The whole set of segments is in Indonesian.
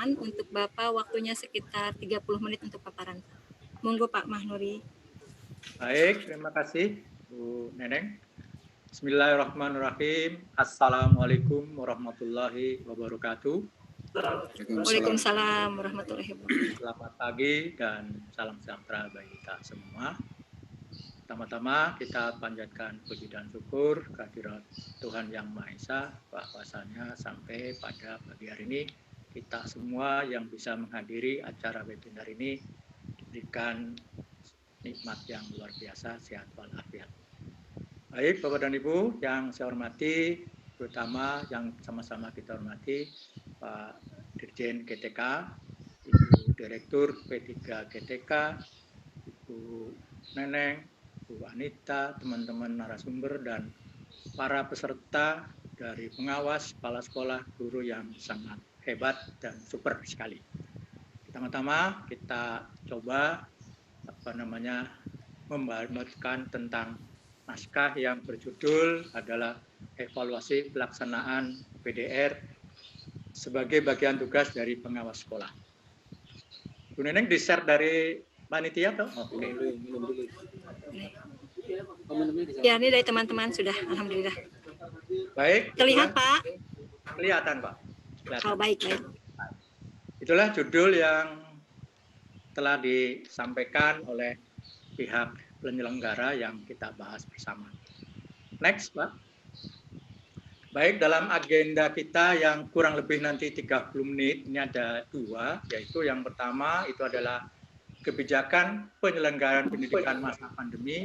persilahkan untuk Bapak waktunya sekitar 30 menit untuk paparan. Monggo Pak Mahnuri. Baik, terima kasih Bu Neneng. Bismillahirrahmanirrahim. Assalamualaikum warahmatullahi wabarakatuh. Waalaikumsalam warahmatullahi wabarakatuh. Selamat pagi dan salam sejahtera bagi kita semua. Pertama-tama kita panjatkan puji dan syukur kehadirat Tuhan Yang Maha Esa, bahwasanya sampai pada pagi hari ini kita semua yang bisa menghadiri acara webinar ini diberikan nikmat yang luar biasa, sehat walafiat. Baik, Bapak dan Ibu yang saya hormati, terutama yang sama-sama kita hormati, Pak Dirjen GTK, Ibu Direktur P3 GTK, Ibu Neneng, Bu Anita, teman-teman narasumber, dan para peserta dari pengawas, kepala sekolah, guru yang sangat hebat dan super sekali. Pertama-tama kita coba membagikan tentang naskah yang berjudul adalah evaluasi pelaksanaan PDR sebagai bagian tugas dari pengawas sekolah. Bu Neneng di-share dari panitia atau? Oke. Ya, ini dari teman-teman sudah, alhamdulillah. Baik. Terlihat Pak? Kelihatan Pak. Kelihatan. Oh baik. Itulah judul yang telah disampaikan oleh pihak penyelenggara yang kita bahas bersama. Next Pak. Baik, dalam agenda kita yang kurang lebih nanti 30 menit, ini ada dua, yaitu yang pertama itu adalah kebijakan penyelenggaraan pendidikan masa pandemi,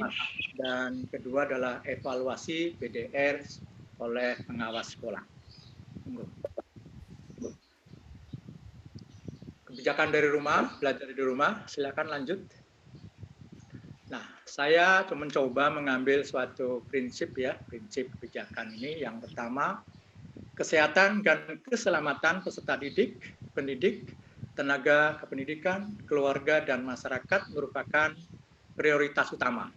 dan kedua adalah evaluasi PDR oleh pengawas sekolah. Kebijakan dari rumah, belajar di rumah, silakan lanjut. Nah, saya cuma mencoba mengambil suatu prinsip ya, prinsip kebijakan ini. Yang pertama, kesehatan dan keselamatan peserta didik, pendidik, tenaga kependidikan, keluarga, dan masyarakat merupakan prioritas utama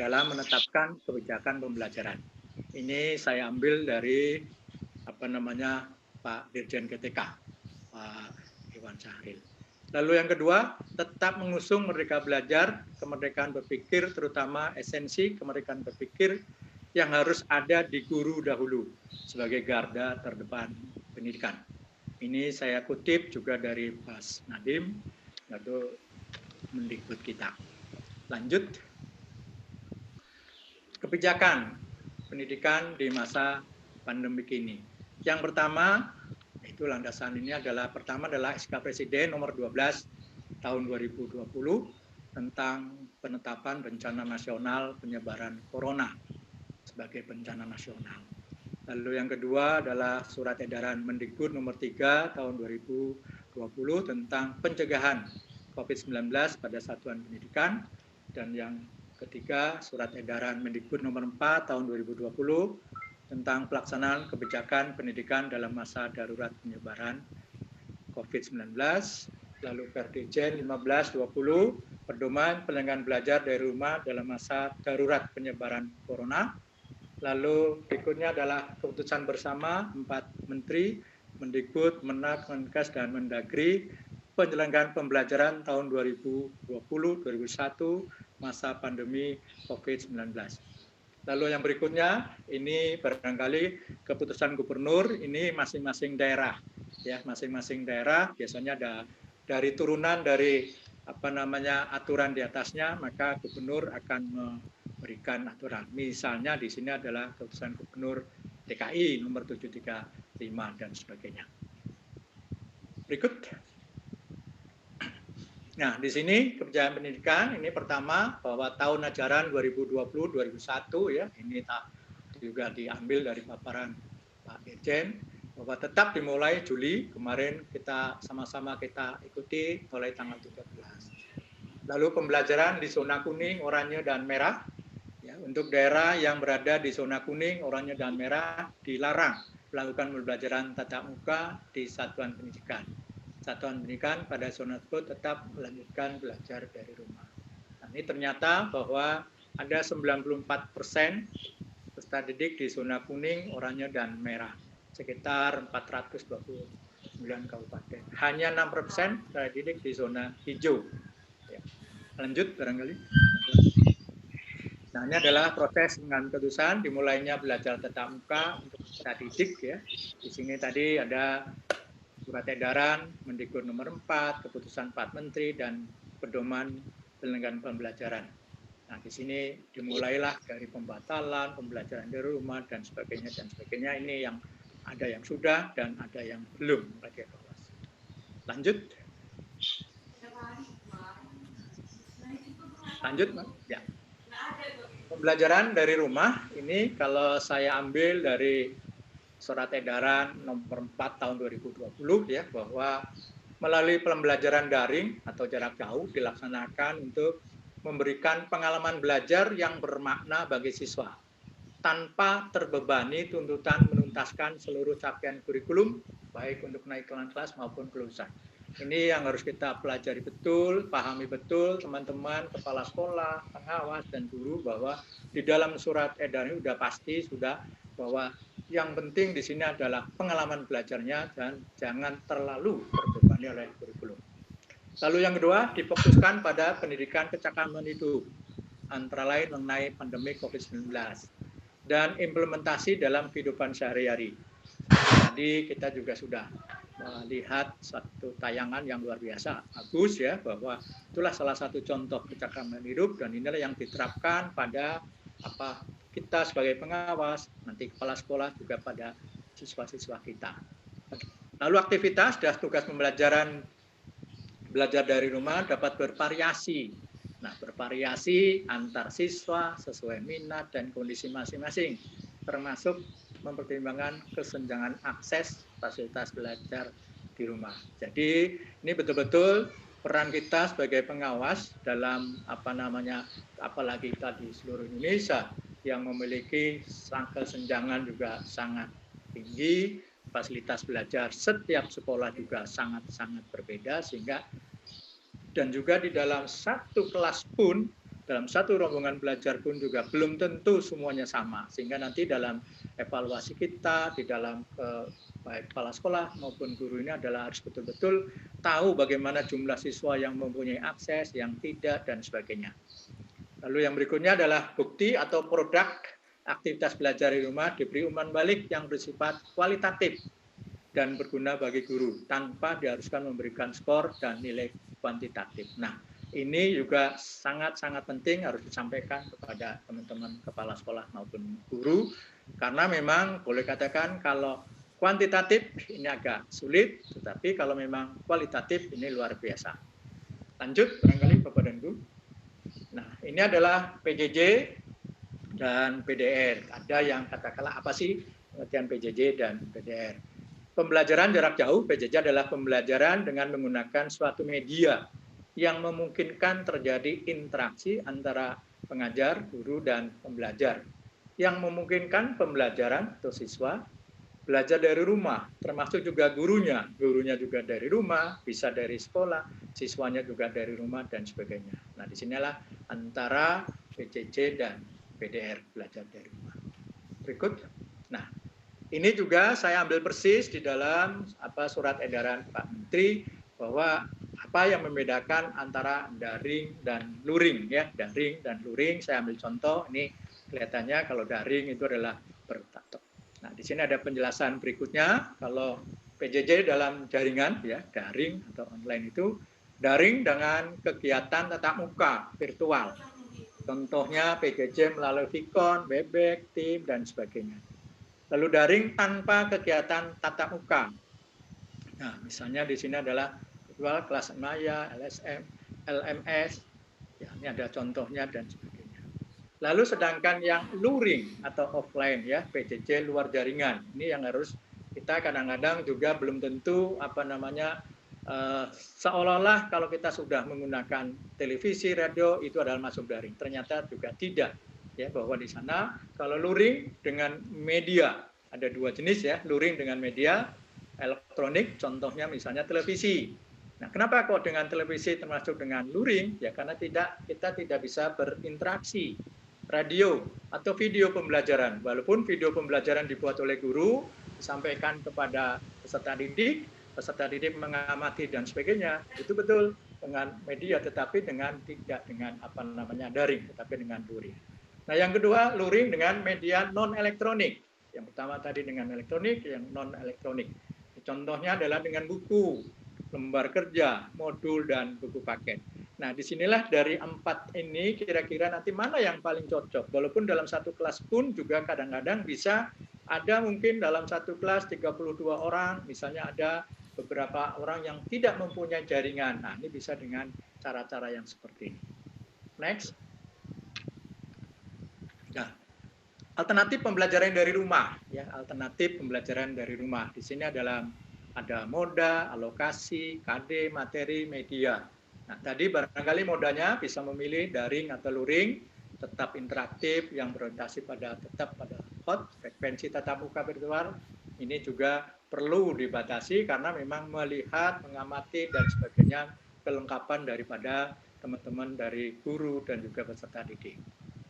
dalam menetapkan kebijakan pembelajaran. Ini saya ambil dari Pak Dirjen GTK, Pak Iwan Syahril. Lalu yang kedua, tetap mengusung Merdeka Belajar, kemerdekaan berpikir, terutama esensi kemerdekaan berpikir yang harus ada di guru dahulu sebagai garda terdepan pendidikan. Ini saya kutip juga dari Mas Nadiem, yaitu Mendikbud kita. Lanjut. Kebijakan pendidikan di masa pandemik ini. Yang pertama, itu landasan ini adalah SK Presiden nomor 12 tahun 2020 tentang penetapan bencana nasional penyebaran corona sebagai bencana nasional. Lalu yang kedua adalah surat edaran Mendikbud nomor 3 tahun 2020 tentang pencegahan COVID-19 pada satuan pendidikan, dan yang ketiga surat edaran Mendikbud nomor 4 tahun 2020 tentang pelaksanaan kebijakan pendidikan dalam masa darurat penyebaran COVID-19, lalu Perdijen 1520 pedoman penyelenggaraan belajar dari rumah dalam masa darurat penyebaran corona. Lalu berikutnya adalah keputusan bersama 4 menteri, Mendikbud, Menak, Menkes, dan Mendagri, penyelenggaraan pembelajaran tahun 2020-2021 masa pandemi COVID-19. Lalu yang berikutnya, ini barangkali keputusan gubernur, ini masing-masing daerah. Ya, masing-masing daerah biasanya ada dari turunan dari aturan di atasnya, maka gubernur akan memberikan aturan. Misalnya di sini adalah keputusan gubernur DKI nomor 735 dan sebagainya. Berikut. Nah, di sini kebijakan pendidikan ini pertama bahwa tahun ajaran 2020-2021 ya, ini juga diambil dari paparan Pak Dirjen, bahwa tetap dimulai Juli, kemarin kita sama-sama kita ikuti mulai tanggal 13. Lalu pembelajaran di zona kuning, oranye, dan merah. Ya, untuk daerah yang berada di zona kuning, oranye, dan merah dilarang melakukan pembelajaran tatap muka di satuan pendidikan. Satuan pendidikan pada zona tersebut tetap melanjutkan belajar dari rumah. Nah, ini ternyata bahwa ada 94% peserta didik di zona kuning, oranye, dan merah. Sekitar 420 9 kabupaten. Hanya 6% saya didik di zona hijau. Ya. Lanjut barangkali. Nah, ini adalah proses dengan keputusan dimulainya belajar tatap muka untuk kita didik ya. Di sini tadi ada surat edaran Mendikbud nomor 4, keputusan 4 menteri dan pedoman penyelenggaraan pembelajaran. Nah, di sini dimulailah dari pembatalan, pembelajaran dari rumah dan sebagainya dan sebagainya. Ini yang ada yang sudah dan ada yang belum lagi evaluasi. Lanjut. Lanjut, Mas. Ya. Pembelajaran dari rumah ini kalau saya ambil dari surat edaran nomor 4 tahun 2020 ya, bahwa melalui pembelajaran daring atau jarak jauh dilaksanakan untuk memberikan pengalaman belajar yang bermakna bagi siswa tanpa terbebani tuntutan menuntaskan seluruh capaian kurikulum baik untuk naik kelas maupun kelulusan. Ini yang harus kita pelajari betul, pahami betul teman-teman, kepala sekolah, pengawas, dan guru bahwa di dalam surat edaran ini sudah pasti bahwa yang penting di sini adalah pengalaman belajarnya dan jangan terlalu terbebani oleh kurikulum. Lalu yang kedua, difokuskan pada pendidikan kecakapan hidup, antara lain mengenai pandemi COVID-19 dan implementasi dalam kehidupan sehari-hari. Tadi kita juga sudah melihat satu tayangan yang luar biasa, bagus ya, bahwa itulah salah satu contoh kecakapan hidup dan inilah yang diterapkan pada kita sebagai pengawas, nanti kepala sekolah juga pada siswa-siswa kita. Lalu aktivitas dan tugas pembelajaran belajar dari rumah dapat bervariasi. Nah, bervariasi antar siswa sesuai minat dan kondisi masing-masing, termasuk mempertimbangkan kesenjangan akses fasilitas belajar di rumah. Jadi ini betul-betul peran kita sebagai pengawas dalam apalagi kita di seluruh Indonesia yang memiliki kesenjangan juga sangat tinggi, fasilitas belajar setiap sekolah juga sangat-sangat berbeda sehingga dan juga di dalam satu kelas pun, dalam satu rombongan belajar pun juga belum tentu semuanya sama. Sehingga nanti dalam evaluasi kita, di dalam baik kepala sekolah maupun guru ini adalah harus betul-betul tahu bagaimana jumlah siswa yang mempunyai akses, yang tidak, dan sebagainya. Lalu yang berikutnya adalah bukti atau produk aktivitas belajar di rumah diberi umpan balik yang bersifat kualitatif dan berguna bagi guru tanpa diharuskan memberikan skor dan nilai kuantitatif. Nah, ini juga sangat-sangat penting harus disampaikan kepada teman-teman kepala sekolah maupun guru karena memang boleh katakan kalau kuantitatif ini agak sulit, tetapi kalau memang kualitatif ini luar biasa. Lanjut barangkali Bapak dan Bu. Nah, ini adalah PJJ dan PDR. Ada yang katakanlah apa sih pengertian PJJ dan PDR? Pembelajaran jarak jauh, PJJ adalah pembelajaran dengan menggunakan suatu media yang memungkinkan terjadi interaksi antara pengajar, guru, dan pembelajar. Yang memungkinkan pembelajaran atau siswa belajar dari rumah, termasuk juga gurunya. Gurunya juga dari rumah, bisa dari sekolah, siswanya juga dari rumah, dan sebagainya. Nah, disinilah antara PJJ dan PDR, belajar dari rumah. Berikut. Nah, ini juga saya ambil persis di dalam surat edaran Pak Menteri bahwa apa yang membedakan antara daring dan luring ya, daring dan luring. Saya ambil contoh ini kelihatannya kalau daring itu adalah bertatap. Nah, di sini ada penjelasan berikutnya kalau PJJ dalam jaringan ya, daring atau online itu daring dengan kegiatan tatap muka virtual. Contohnya PJJ melalui Vicon, Webex, Team dan sebagainya. Lalu daring tanpa kegiatan tatap muka. Nah, misalnya di sini adalah virtual kelas maya, LSM, LMS. Ya, ini ada contohnya dan sebagainya. Lalu sedangkan yang luring atau offline ya, PJJ luar jaringan. Ini yang harus kita kadang-kadang juga belum tentu seolah-olah kalau kita sudah menggunakan televisi, radio itu adalah masuk daring. Ternyata juga tidak. Ya, bahwa di sana kalau luring dengan media ada dua jenis ya, luring dengan media elektronik, contohnya misalnya televisi. Nah, kenapa kok dengan televisi termasuk dengan luring? Ya karena kita tidak bisa berinteraksi. Radio atau video pembelajaran, walaupun video pembelajaran dibuat oleh guru, disampaikan kepada peserta didik, peserta didik mengamati dan sebagainya, itu betul dengan media, tetapi tidak dengan daring, tetapi dengan luring. Nah, yang kedua, luring dengan media non elektronik. Yang pertama tadi dengan elektronik, yang non elektronik. Contohnya adalah dengan buku, lembar kerja, modul, dan buku paket. Nah, disinilah dari 4 ini kira-kira nanti mana yang paling cocok. Walaupun dalam satu kelas pun juga kadang-kadang bisa ada mungkin dalam satu kelas 32 orang, misalnya ada beberapa orang yang tidak mempunyai jaringan. Nah, ini bisa dengan cara-cara yang seperti ini. Next. Nah, alternatif pembelajaran dari rumah, ya, alternatif pembelajaran dari rumah. Di sini adalah ada moda, alokasi, KD, materi, media. Nah, tadi barangkali modanya bisa memilih daring atau luring, tetap interaktif yang berorientasi tetap pada hot, frekuensi tatap muka virtual. Ini juga perlu dibatasi karena memang melihat, mengamati dan sebagainya kelengkapan daripada teman-teman dari guru dan juga peserta didik.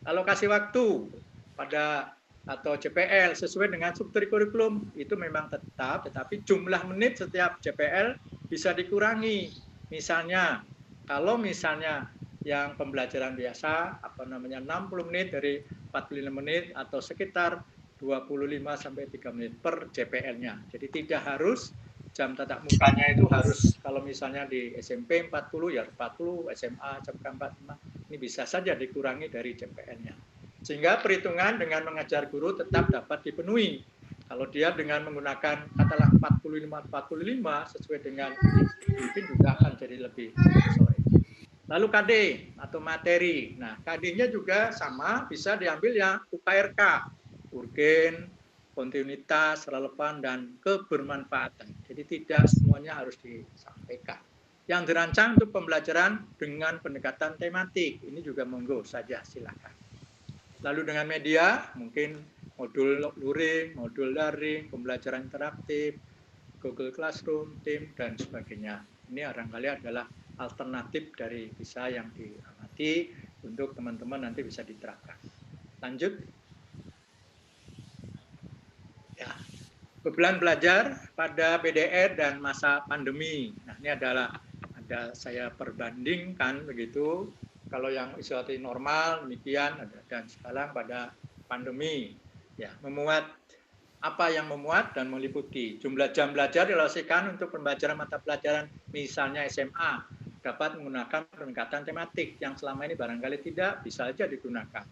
Alokasi waktu pada atau CPL sesuai dengan struktur kurikulum itu memang tetap, tetapi jumlah menit setiap CPL bisa dikurangi. Misalnya, kalau misalnya yang pembelajaran biasa 60 menit dari 45 menit atau sekitar 25 sampai 3 menit per CPL-nya. Jadi tidak harus jam tatap mukanya itu harus, kalau misalnya di SMP 40 ya 40, SMA jam 45, ini bisa saja dikurangi dari CPL-nya. Sehingga perhitungan dengan mengajar guru tetap dapat dipenuhi. Kalau dia dengan menggunakan katakanlah 45 sesuai dengan mungkin juga akan jadi lebih sore. Lalu KD atau materi. Nah, KD-nya juga sama, bisa diambil yang UKRK, urgen, kontinuitas, relevan, dan kebermanfaatan. Jadi tidak semuanya harus disampaikan. Yang dirancang untuk pembelajaran dengan pendekatan tematik. Ini juga monggo saja, silakan. Lalu dengan media, mungkin modul luring, modul daring, pembelajaran interaktif, Google Classroom, Team, dan sebagainya. Ini barangkali adalah alternatif dari bisa yang diamati untuk teman-teman nanti bisa diterapkan. Lanjut. Ya. Beban belajar pada PDR dan masa pandemi. Nah, ini adalah saya perbandingkan begitu. Kalau yang isolasi normal demikian dan sekarang pada pandemi, ya, apa yang memuat dan meliputi jumlah jam belajar dialokasikan untuk pembelajaran mata pelajaran misalnya SMA dapat menggunakan pendekatan tematik yang selama ini barangkali tidak bisa saja digunakan.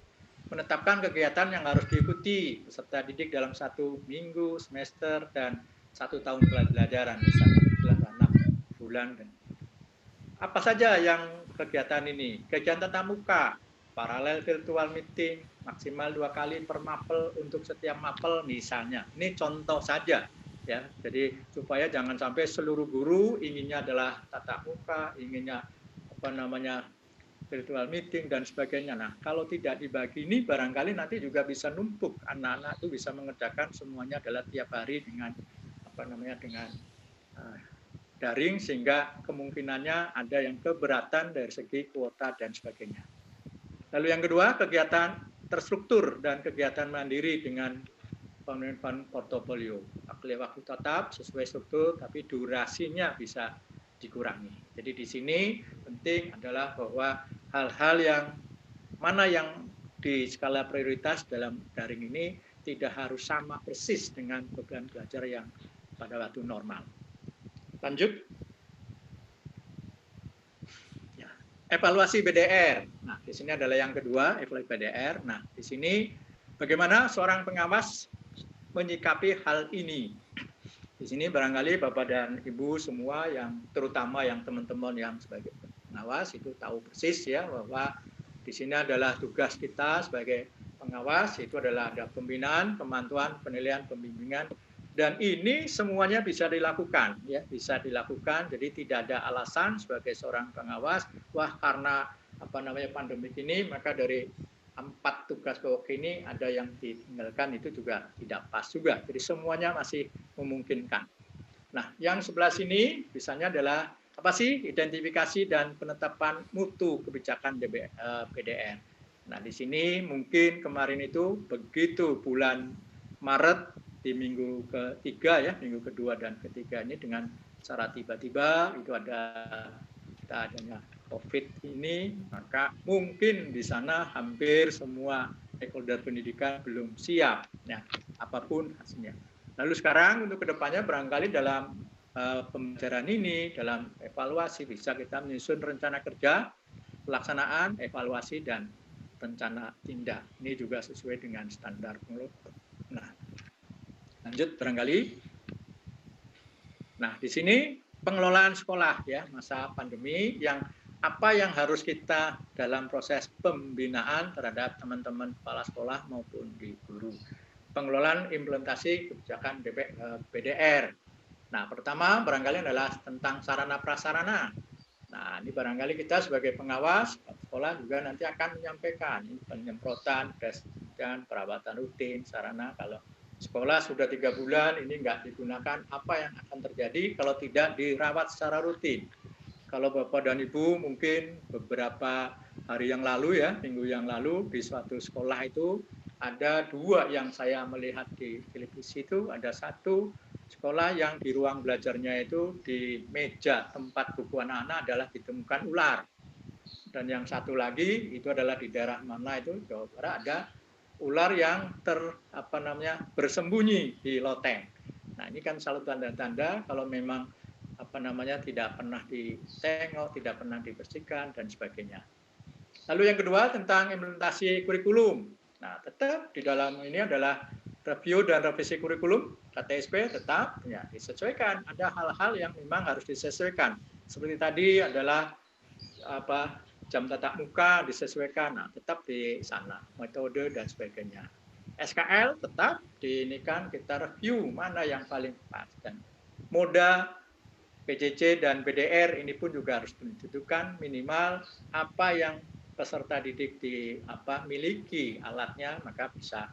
Menetapkan kegiatan yang harus diikuti peserta didik dalam 1 minggu, semester, dan 1 tahun pembelajaran misalnya 6 bulan. Apa saja yang kegiatan ini? Kegiatan tatap muka, paralel virtual meeting, maksimal 2 kali per mapel untuk setiap mapel misalnya. Ini contoh saja, ya. Jadi supaya jangan sampai seluruh guru inginnya adalah tatap muka, inginnya virtual meeting dan sebagainya. Nah, kalau tidak dibagi ini barangkali nanti juga bisa numpuk, anak-anak itu bisa mengerjakan semuanya adalah tiap hari dengan dengan daring, sehingga kemungkinannya ada yang keberatan dari segi kuota dan sebagainya. Lalu yang kedua, kegiatan terstruktur dan kegiatan mandiri dengan pemenuhan portofolio. Waktu tetap sesuai struktur, tapi durasinya bisa dikurangi. Jadi di sini penting adalah bahwa hal-hal yang mana yang di skala prioritas dalam daring ini tidak harus sama persis dengan beban belajar yang pada waktu normal. Lanjut. Ya. Evaluasi BDR. Nah, di sini adalah yang kedua, evaluasi BDR. Nah, di sini bagaimana seorang pengawas menyikapi hal ini. Di sini barangkali Bapak dan Ibu semua yang terutama yang teman-teman yang sebagai pengawas itu tahu persis ya bahwa di sini adalah tugas kita sebagai pengawas, itu adalah ada pembinaan, pemantauan, penilaian, pembimbingan. Dan ini semuanya bisa dilakukan, ya, bisa dilakukan. Jadi tidak ada alasan sebagai seorang pengawas, wah karena pandemi ini maka dari 4 tugas pokok ini ada yang ditinggalkan, itu juga tidak pas juga. Jadi semuanya masih memungkinkan. Nah, yang sebelah sini misalnya adalah apa sih identifikasi dan penetapan mutu kebijakan PDR. Nah, di sini mungkin kemarin itu begitu bulan Maret di minggu ketiga ya, minggu kedua dan ketiga ini dengan secara tiba-tiba itu kita adanya COVID ini, maka mungkin di sana hampir semua stakeholder pendidikan belum siap, ya, apapun hasilnya. Lalu sekarang untuk kedepannya barangkali dalam pembelajaran ini, dalam evaluasi bisa kita menyusun rencana kerja, pelaksanaan, evaluasi, dan rencana tindak. Ini juga sesuai dengan standar pengelola. Nah, lanjut barangkali. Nah, di sini pengelolaan sekolah ya masa pandemi apa yang harus kita dalam proses pembinaan terhadap teman-teman kepala sekolah maupun di guru. Pengelolaan implementasi kebijakan PDR. Nah, pertama barangkali adalah tentang sarana prasarana. Nah, ini barangkali kita sebagai pengawas sekolah juga nanti akan menyampaikan penyemprotan, dan perawatan rutin, sarana kalau sekolah sudah 3 bulan ini nggak digunakan, apa yang akan terjadi kalau tidak dirawat secara rutin. Kalau Bapak dan Ibu mungkin beberapa hari yang lalu ya, minggu yang lalu di suatu sekolah itu ada 2 yang saya melihat di televisi itu, ada satu sekolah yang di ruang belajarnya itu di meja tempat buku anak-anak adalah ditemukan ular. Dan yang satu lagi itu adalah di daerah mana itu Jawa Barat ada ular yang bersembunyi di loteng. Nah, ini kan salah tanda-tanda kalau memang tidak pernah ditengok, tidak pernah dibersihkan dan sebagainya. Lalu yang kedua tentang implementasi kurikulum. Nah, tetap di dalam ini adalah review dan revisi kurikulum KTSP tetap ya disesuaikan. Ada hal-hal yang memang harus disesuaikan. Seperti tadi adalah jam tatap muka disesuaikan. Nah, tetap di sana metode dan sebagainya. SKL tetap kita review mana yang paling pas dan moda PJJ dan PDR ini pun juga harus ditentukan minimal apa yang peserta didik miliki alatnya, maka bisa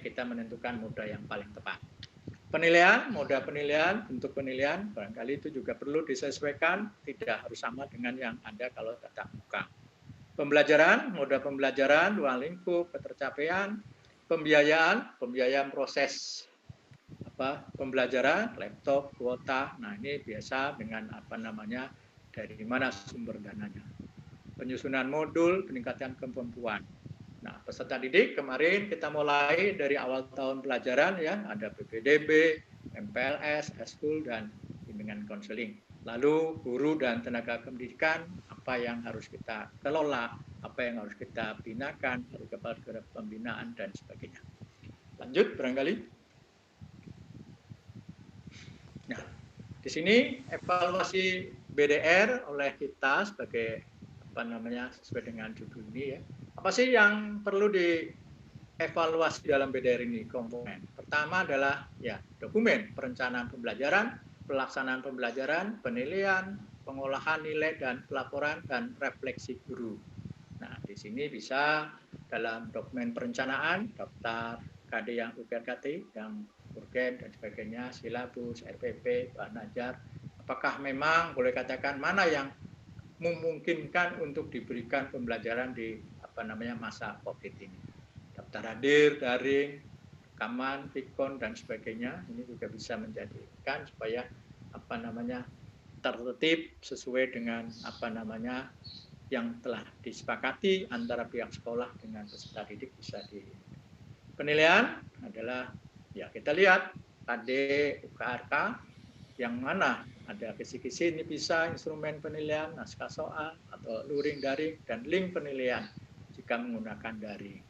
kita menentukan moda yang paling tepat. Penilaian, moda penilaian, bentuk penilaian, barangkali itu juga perlu disesuaikan, tidak harus sama dengan yang ada kalau tatap muka. Pembelajaran, moda pembelajaran, ruang lingkup, ketercapaian, pembiayaan proses pembelajaran, laptop, kuota. Nah, ini biasa dengan dari mana sumber dananya. Penyusunan modul, peningkatan kemampuan. Nah, peserta didik kemarin kita mulai dari awal tahun pelajaran ya, ada PPDB, MPLS, Eskul dan bimbingan konseling. Lalu guru dan tenaga pendidikan apa yang harus kita kelola, apa yang harus kita binakan, kepada pembinaan dan sebagainya. Lanjut barangkali. Nah, di sini evaluasi BDR oleh kita sebagai sesuai dengan judul ini ya. Apa sih yang perlu dievaluasi dalam BDR ini komponen? Pertama adalah ya dokumen perencanaan pembelajaran, pelaksanaan pembelajaran, penilaian, pengolahan nilai dan pelaporan dan refleksi guru. Nah, di sini bisa dalam dokumen perencanaan, daftar KD yang UKRKT, yang urgen dan sebagainya, silabus, RPP, bahan ajar. Apakah memang boleh katakan mana yang memungkinkan untuk diberikan pembelajaran di masa COVID ini. Daftar hadir, daring, rekaman, pikon dan sebagainya ini juga bisa menjadikan supaya tertib sesuai dengan yang telah disepakati antara pihak sekolah dengan peserta didik bisa di. Penilaian adalah ya kita lihat KD UKRK yang mana ada kisi-kisi ini bisa instrumen penilaian, naskah soal atau luring daring dan link penilaian jika menggunakan daring.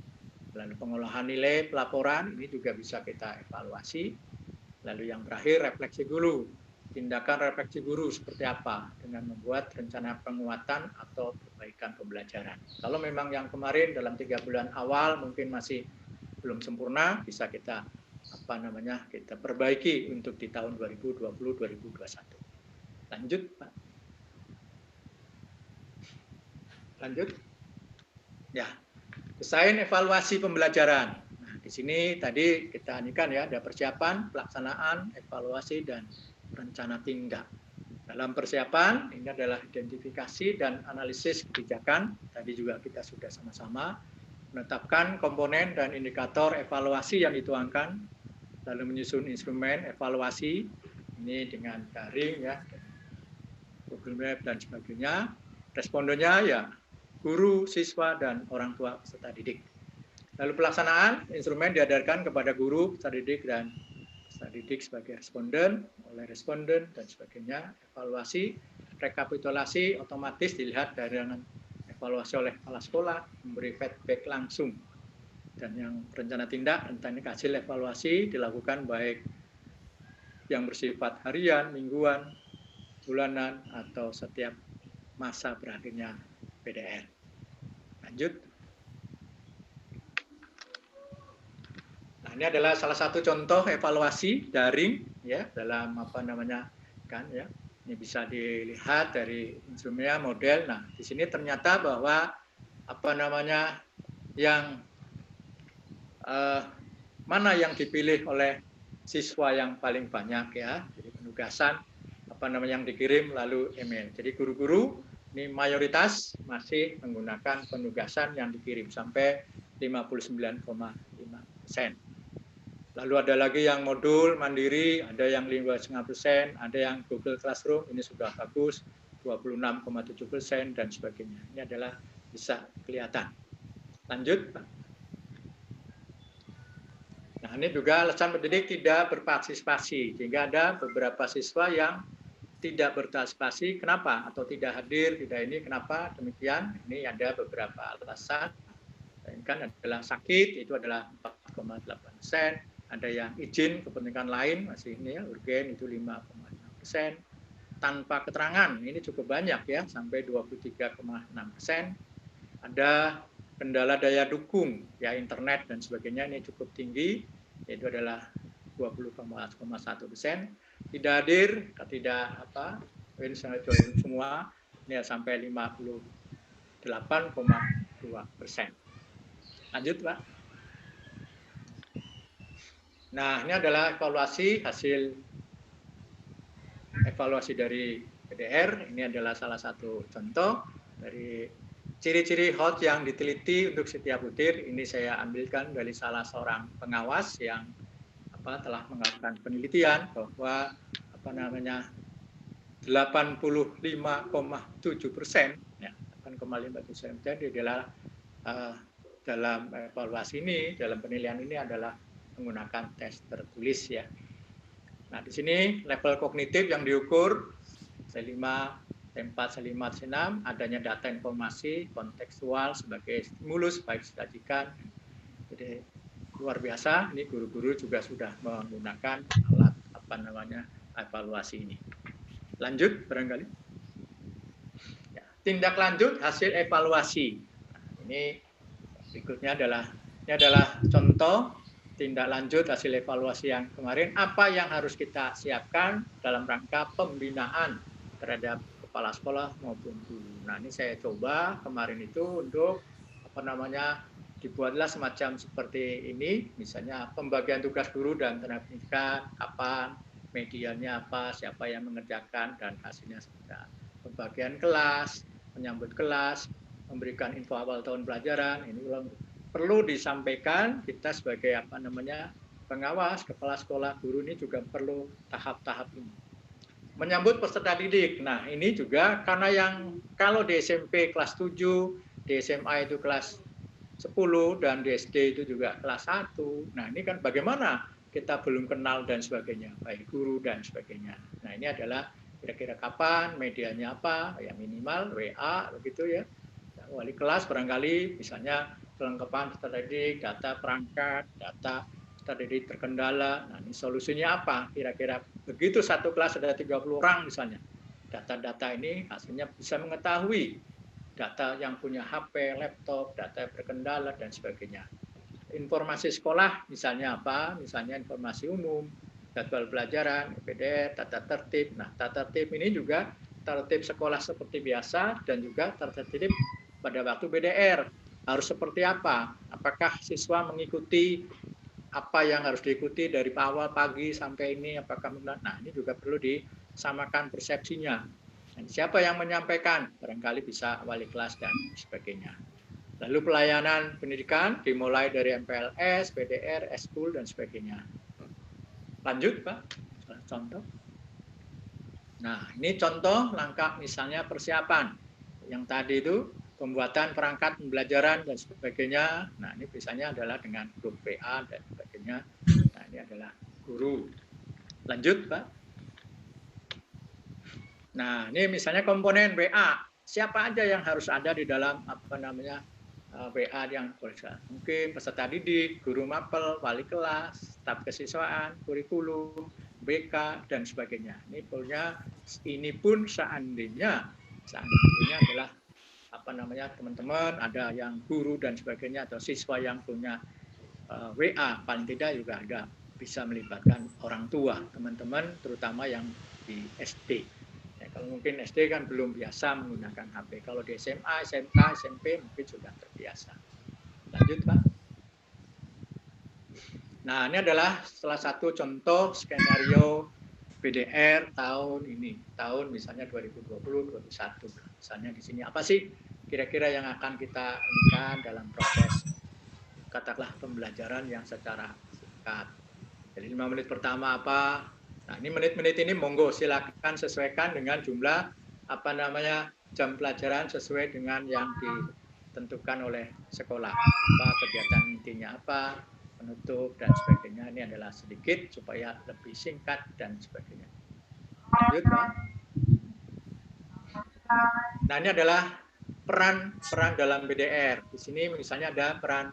Lalu pengolahan nilai pelaporan ini juga bisa kita evaluasi. Lalu yang terakhir refleksi guru. Tindakan refleksi guru seperti apa dengan membuat rencana penguatan atau perbaikan pembelajaran. Kalau memang yang kemarin dalam 3 bulan awal mungkin masih belum sempurna, bisa kita kita perbaiki untuk di tahun 2020-2021. Lanjut, Pak. Lanjut. Ya, desain evaluasi pembelajaran. Nah, di sini tadi kita anikan ya, ada persiapan, pelaksanaan, evaluasi, dan rencana tindak. Dalam persiapan, ini adalah identifikasi dan analisis kebijakan. Tadi juga kita sudah sama-sama menetapkan komponen dan indikator evaluasi yang dituangkan, lalu menyusun instrumen evaluasi, ini dengan daring ya, Google Map dan sebagainya. Respondennya ya guru, siswa, dan orang tua peserta didik. Lalu pelaksanaan instrumen diadarkan kepada guru, peserta didik, dan peserta didik sebagai responden, oleh responden, dan sebagainya. Evaluasi, rekapitulasi otomatis dilihat dari evaluasi oleh kepala sekolah, memberi feedback langsung. Dan yang rencana tindak dan teknik hasil evaluasi dilakukan baik yang bersifat harian, mingguan, bulanan, atau setiap masa berakhirnya PDR. Lanjut. Nah, ini adalah salah satu contoh evaluasi daring ya dalam kan ya. Ini bisa dilihat dari instrumennya model. Nah, di sini ternyata bahwa yang mana yang dipilih oleh siswa yang paling banyak ya. Jadi penugasan yang dikirim lalu email. Jadi guru-guru ini mayoritas masih menggunakan penugasan yang dikirim sampai 59,5%. Lalu ada lagi yang modul mandiri, ada yang 5,5%, ada yang Google Classroom, ini sudah bagus, 26,7% dan sebagainya. Ini adalah bisa kelihatan. Lanjut, Pak. Nah, ini juga alasan pendidik tidak berpartisipasi, sehingga ada beberapa siswa yang tidak berpartisipasi. Kenapa? Atau tidak hadir, tidak ini, kenapa? Demikian, ini ada beberapa alasan. Kan adalah sakit, itu adalah 4,8%. Ada yang izin kepentingan lain, masih ini ya, urgen itu 5,5%. Tanpa keterangan, ini cukup banyak ya, sampai 23,6%. Ada kendala daya dukung, ya internet dan sebagainya, ini cukup tinggi, yaitu adalah 20,1%. Tidak hadir, tidak semua, ini sampai 58,2%. Lanjut, Pak. Nah, ini adalah hasil evaluasi dari PDR. Ini adalah salah satu contoh dari ciri-ciri HOT yang diteliti untuk setiap butir. Ini saya ambilkan dari salah seorang pengawas yang telah melakukan penelitian bahwa 85,7%, ya, 8,5% adalah dalam evaluasi ini, dalam penilaian ini adalah menggunakan tes tertulis ya. Nah, di sini level kognitif yang diukur C5, C4, C5, C6, adanya data informasi kontekstual sebagai stimulus baik disajikan. Jadi luar biasa, ini guru-guru juga sudah menggunakan alat evaluasi ini. Lanjut barangkali. Ya, tindak lanjut hasil evaluasi. Nah, ini berikutnya adalah contoh tindak lanjut hasil evaluasi yang kemarin, apa yang harus kita siapkan dalam rangka pembinaan terhadap kepala sekolah maupun guru. Nah, ini saya coba kemarin itu untuk dibuatlah semacam seperti ini, misalnya pembagian tugas guru dan tenaga pendidikan, kapan, medianya apa, siapa yang mengerjakan, dan hasilnya seperti apa. Pembagian kelas, menyambut kelas, memberikan info awal tahun pelajaran, ini perlu disampaikan. Kita sebagai pengawas, kepala sekolah, guru ini juga perlu tahap-tahap ini. Menyambut peserta didik. Nah, ini juga karena kalau di SMP kelas 7, di SMA itu kelas 10, dan di SD itu juga kelas 1. Nah, ini kan bagaimana kita belum kenal dan sebagainya, baik guru dan sebagainya. Nah, ini adalah kira-kira kapan, medianya apa, ya minimal WA begitu ya. Wali kelas barangkali misalnya kelengkapan peserta didik, data perangkat, data peserta didik terkendala. Nah, ini solusinya apa? Kira-kira begitu satu kelas ada 30 orang misalnya. Data-data ini hasilnya bisa mengetahui data yang punya HP, laptop, data terkendala, dan sebagainya. Informasi sekolah misalnya apa? Misalnya informasi umum, jadwal pelajaran, PDR, tata tertib. Nah, tata tertib ini juga tertib sekolah seperti biasa dan juga tertib pada waktu BDR. Harus seperti apa? Apakah siswa mengikuti apa yang harus diikuti dari awal pagi sampai ini? Apakah nah, ini juga perlu disamakan persepsinya. Dan siapa yang menyampaikan? Barangkali bisa wali kelas dan sebagainya. Lalu pelayanan pendidikan dimulai dari MPLS, PDR, Eskul, dan sebagainya. Lanjut, Pak. Contoh. Nah, ini contoh langkah misalnya persiapan. Yang tadi itu pembuatan perangkat pembelajaran dan sebagainya. Nah, ini biasanya adalah dengan grup PA dan sebagainya. Nah, ini adalah guru. Lanjut, Pak. Nah, ini misalnya komponen WA. Siapa aja yang harus ada di dalam WA yang mungkin peserta didik, guru mapel, wali kelas, staf kesiswaan, kurikulum, BK dan sebagainya. Ini pun seandainya adalah teman-teman ada yang guru dan sebagainya atau siswa yang punya WA, paling tidak juga ada bisa melibatkan orang tua teman-teman terutama yang di SD. Ya, kalau mungkin SD kan belum biasa menggunakan HP. Kalau di SMA, SMK, SMP mungkin sudah terbiasa. Lanjut, Pak. Nah, ini adalah salah satu contoh skenario PDR tahun ini, tahun misalnya 2020-2021. Misalnya di sini apa sih kira-kira yang akan kita lakukan dalam proses katakanlah pembelajaran yang secara singkat. Jadi 5 menit pertama apa? Nah, ini menit-menit ini monggo silakan sesuaikan dengan jumlah jam pelajaran sesuai dengan yang ditentukan oleh sekolah. Apa kegiatan intinya apa, penutup dan sebagainya. Ini adalah sedikit supaya lebih singkat dan sebagainya. Lanjut, Pak. Nah, ini adalah peran dalam PDR. Di sini misalnya ada peran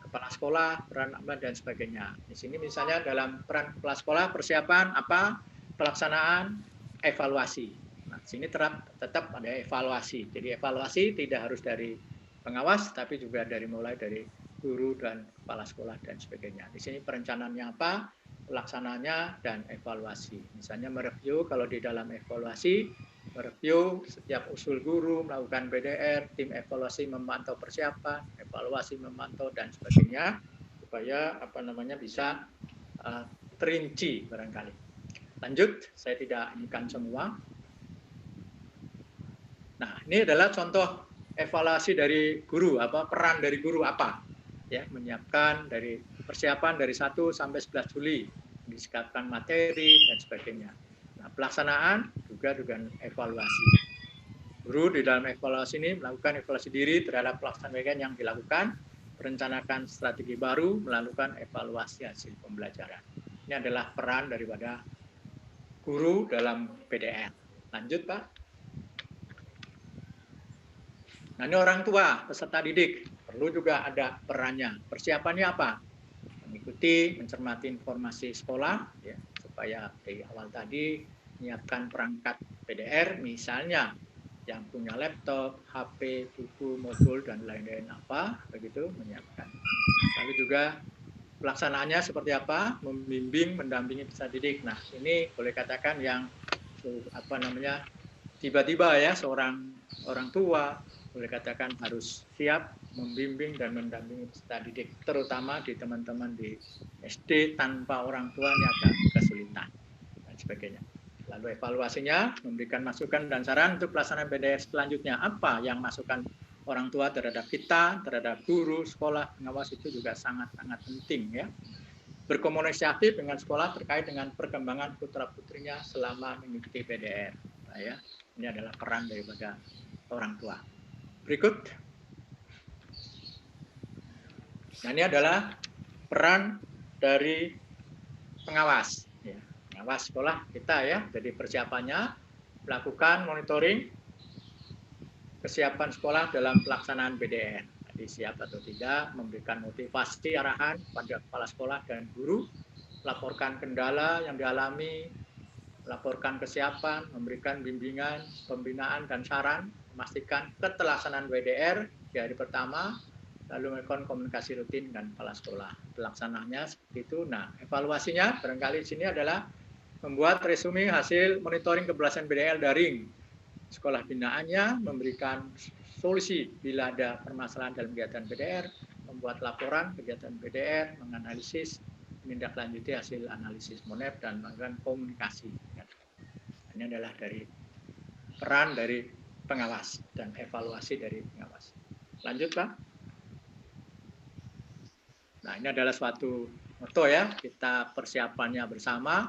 kepala sekolah, peran dan sebagainya. Di sini misalnya dalam peran kepala sekolah persiapan apa? Pelaksanaan, evaluasi. Nah, di sini tetap ada evaluasi. Jadi evaluasi tidak harus dari pengawas, tapi juga mulai dari guru dan kepala sekolah dan sebagainya. Di sini perencanaannya apa? Pelaksanaannya dan evaluasi. Misalnya mereview, kalau di dalam evaluasi, mereview setiap usul guru, melakukan PDR, tim evaluasi memantau persiapan, evaluasi memantau dan sebagainya, supaya bisa terinci barangkali. Lanjut, saya tidak inikan semua. Nah, ini adalah contoh evaluasi dari guru, peran dari guru apa? Ya, menyiapkan dari persiapan dari 1 sampai 11 Juli, disiapkan materi dan sebagainya. Nah, pelaksanaan juga dengan evaluasi. Guru di dalam evaluasi ini melakukan evaluasi diri terhadap pelaksanaan yang dilakukan, merencanakan strategi baru, melakukan evaluasi hasil pembelajaran. Ini adalah peran daripada guru dalam PDR. Lanjut, Pak. Nah, ini orang tua, peserta didik, perlu juga ada perannya. Persiapannya apa? Mengikuti, mencermati informasi sekolah, ya, supaya dari awal tadi menyiapkan perangkat PDR, misalnya yang punya laptop, HP, buku, modul, dan lain-lain begitu, menyiapkan. Lalu juga pelaksanaannya seperti apa? Membimbing, mendampingi peserta didik. Nah, ini boleh katakan yang tiba-tiba ya seorang orang tua boleh katakan harus siap membimbing dan mendampingi peserta didik, terutama di teman-teman di SD tanpa orang tua ini agak kesulitan dan sebagainya. Lalu evaluasinya memberikan masukan dan saran untuk pelaksanaan PDR selanjutnya. Apa yang masukan orang tua terhadap kita, terhadap guru, sekolah, pengawas itu juga sangat-sangat penting ya. Berkomunikasi aktif dengan sekolah terkait dengan perkembangan putra-putrinya selama mengikuti PDR. Nah, ya, ini adalah peran daripada orang tua. Berikut. Nah, ini adalah peran dari pengawas. Ya, pengawas sekolah kita ya. Jadi persiapannya melakukan monitoring kesiapan sekolah dalam pelaksanaan PDR. Jadi siap atau tidak, memberikan motivasi arahan pada kepala sekolah dan guru, laporkan kendala yang dialami, laporkan kesiapan, memberikan bimbingan, pembinaan dan saran, memastikan keterlaksanaan PDR di hari pertama, lalu melakukan komunikasi rutin dengan kepala sekolah. Pelaksanaannya seperti itu. Nah, evaluasinya barangkali di sini adalah membuat resume hasil monitoring keberhasilan PDR daring. Sekolah binaannya memberikan solusi bila ada permasalahan dalam kegiatan PDR, membuat laporan kegiatan PDR, menganalisis, menindaklanjuti hasil analisis MONEP dan melakukan komunikasi. Ini adalah dari peran dari pengawas dan evaluasi dari pengawas. Lanjut, Pak. Nah, ini adalah suatu moto ya, kita persiapannya bersama,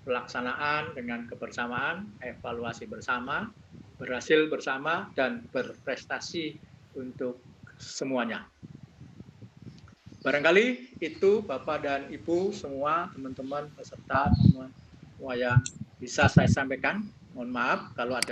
pelaksanaan dengan kebersamaan, evaluasi bersama, berhasil bersama, dan berprestasi untuk semuanya. Barangkali itu Bapak dan Ibu semua, teman-teman peserta semua yang bisa saya sampaikan. Mohon maaf kalau ada